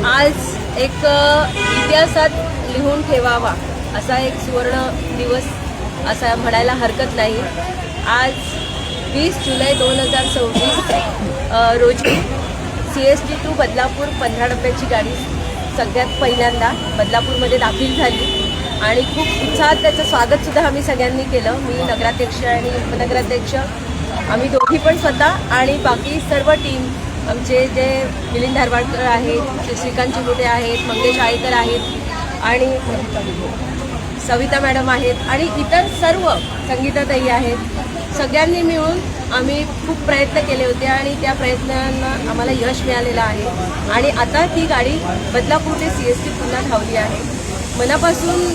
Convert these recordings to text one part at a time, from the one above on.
आज एक इतिहासात लिहून ठेवावा असा एक सुवर्ण दिवस असा म्हणायला हरकत नाही। आज 20 जुलै 2026 रोजी CST टू बदलापूर 15 डब्याची गाडी सगळ्यात पहिल्यांदा बदलापूरमध्ये दाखल झाली आणि खूप उत्साहात त्याचं स्वागतसुद्धा आम्ही सगळ्यांनी केलं। मी नगराध्यक्ष आणि उपनगराध्यक्ष आम्ही दोघी पण स्वतः आणि बाकी सर्व टीम आमचे जे मिलिंद धारवाडकर आहेत, श्रीकांत चिमुटे आहेत, मंगेश आळेकर आहेत आणि सविता मॅडम आहेत आणि इतर सर्व संगीताताई आहेत। सगळ्यांनी मिळून आम्ही खूप प्रयत्न केले होते आणि त्या प्रयत्नांना आम्हाला यश मिळालेलं आहे आणि आता ती गाडी बदलापूर ते CST पुन्हा धावली आहे। मनापासून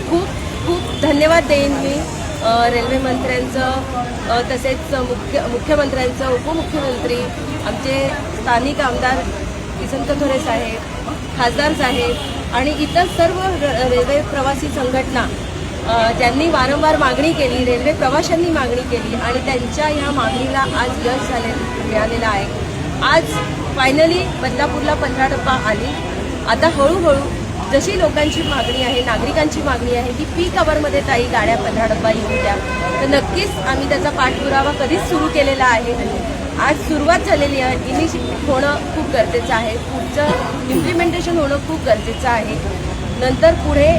खूप खूप धन्यवाद देईन मी रेल्वे मंत्र्यांचं, तसेच मुख्यमंत्र्यांचं, उपमुख्यमंत्री, आमचे स्थानिक आमदार किसन कथोरे साहेब, खासदार साहेब आणि इतर सर्व रेल्वे प्रवासी संघटना ज्यांनी वारंवार मागणी केली, रेल्वे प्रवाशांनी मागणी केली आणि त्यांच्या ह्या मागणीला आज यश मिळालेलं आहे। आज फायनली बदलापूरला 15 डब्बा आली। आता हळूहळू जशी लोकांची मागणी आहे, नागरिकांची मागणी आहे की पीक आवरमध्ये ताई गाड्या 15 डब्बा येऊ द्या, तर नक्कीच आम्ही त्याचा पाठपुरावा कधीच सुरू केलेला आहे। आज सुरुवात झालेली आहे, इनिशिएटिव्ह होणं खूप गरजेचं आहे, पुढचं इम्प्लिमेंटेशन होणं खूप गरजेचं आहे। नंतर पुढे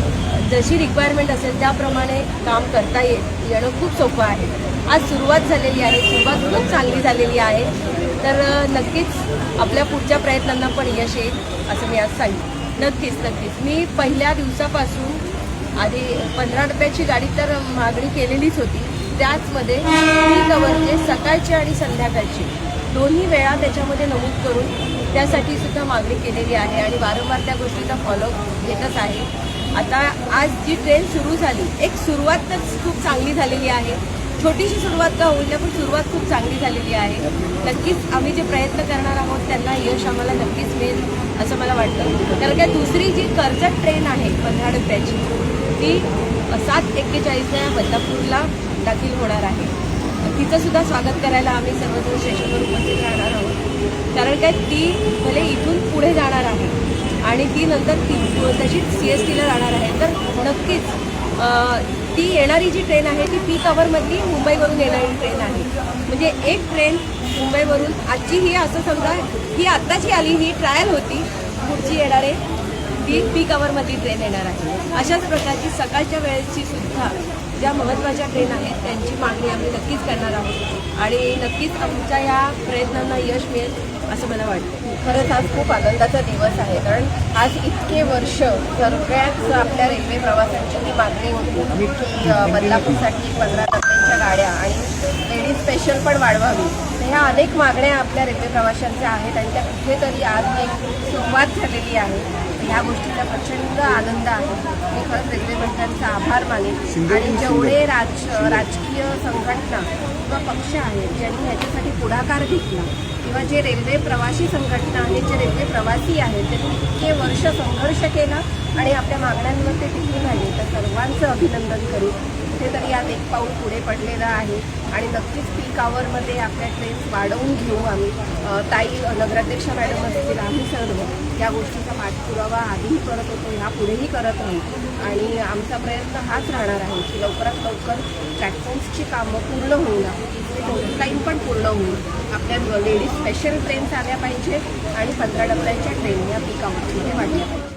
जशी रिक्वायरमेंट असेल त्याप्रमाणे काम करता येणं खूप सोपं आहे। आज सुरुवात झालेली आहे, सुरुवात खूप चांगली झालेली आहे, तर नक्कीच आपल्या पुढच्या प्रयत्नांना पण यश येईल असं मी आज सांगेन। नक्कीच मी पहिल्या दिवसापासून आधी 15 डब्याची गाडी तर मागणी केलेलीच होती, त्याचमध्ये पीक आवरचे सकाळची आणि संध्याकाळची दोन्ही वेळा त्याच्यामध्ये नमूद करून त्यासाठी सुद्धा मागणी केलेली आहे आणि वारंवार त्या गोष्टीचा फॉलोअप घेतच आहे। आता आज जी ट्रेन सुरू झाली, एक सुरुवातच खूप चांगली झालेली आहे। छोटीशी सुरुवात का होईना पण सुरुवात खूप चांगली झालेली आहे। नक्कीच आम्ही जे प्रयत्न करणार आहोत त्यांना यश आम्हाला नक्कीच मिळेल असं मला वाटतं। कारण का दुसरी जी कर्जत ट्रेन आहे 15 डब्याची ती 7:41 बदलापूरला दाखल होणार आहे। तिचं सुद्धा स्वागत करायला आम्ही सर्वजण स्टेशनवर उपस्थित राहणार आहोत, कारण काय ती भले इथून पुढे जाणार आहे आणि ती नंतर तशीच CSTला जाणार आहे, तर नक्कीच ती येणारी जी ट्रेन आहे ती पीक आवरमधली मुंबईवरून येणारी ट्रेन आहे। म्हणजे एक ट्रेन मुंबईवरून आजची ही असं समजा ही आत्ताची आली, ही ट्रायल होती, पुढची येणारे ती पीक आवरमधली ट्रेन येणार आहे। अशाच प्रकारची सकाळच्या वेळेची सुद्धा ज्या महत्त्वाच्या ट्रेन आहेत त्यांची मागणी आम्ही नक्कीच करणार आहोत आणि नक्कीच आमच्या या प्रयत्नांना यश मिळेल असं मला वाटतं। खरंच आज खूप आनंदाचा दिवस आहे, कारण आज इतके वर्ष सगळ्याच आपल्या रेल्वे प्रवाशांची ही मागणी होती की बदलापूरसाठी 15 डब्यांच्या गाड्या आणि लेडीज स्पेशल पण वाढवावी। तर ह्या अनेक मागण्या आपल्या रेल्वे प्रवाशांच्या आहेत आणि त्या कुठेतरी आज एक सुरुवात झालेली आहे। ह्या गोष्टीचा प्रचंड आनंद आहे। मी खरंच रेल्वे मंत्र्यांचा आभार मानेन आणि जेवढे राजकीय संघटना किंवा पक्ष आहेत ज्यांनी ह्याच्यासाठी पुढाकार घेतला किंवा जे रेल्वे प्रवासी संघटना आहेत, जे रेल्वे प्रवासी आहेत, त्यांनी इतके वर्ष संघर्ष केला आणि आपल्या मागण्यांवर ते टिकून राहिले, तर सर्वांचं अभिनंदन करू। कुठेतरी यात एक पाऊल पुढे पडलेलं आहे आणि नक्कीच पीक आवरमध्ये आपल्या ट्रेन्स वाढवून घेऊ आम्ही। ताई नगराध्यक्ष मॅडम असतील, आम्ही सर्व या गोष्टीचा पाठपुरावा आधीही करत होतो, ह्यापुढेही करत राहू आणि आमचा प्रयत्न हाच राहणार आहे की लवकरात लवकर प्लॅटफॉर्म्सची कामं पूर्ण होईल, टोल लाईन पण पूर्ण होईल, आपल्या लेडीज स्पेशल ट्रेन्स आल्या पाहिजे आणि 15 डब्यांच्या ट्रेन या पीक आवरमध्ये वाढल्या पाहिजे।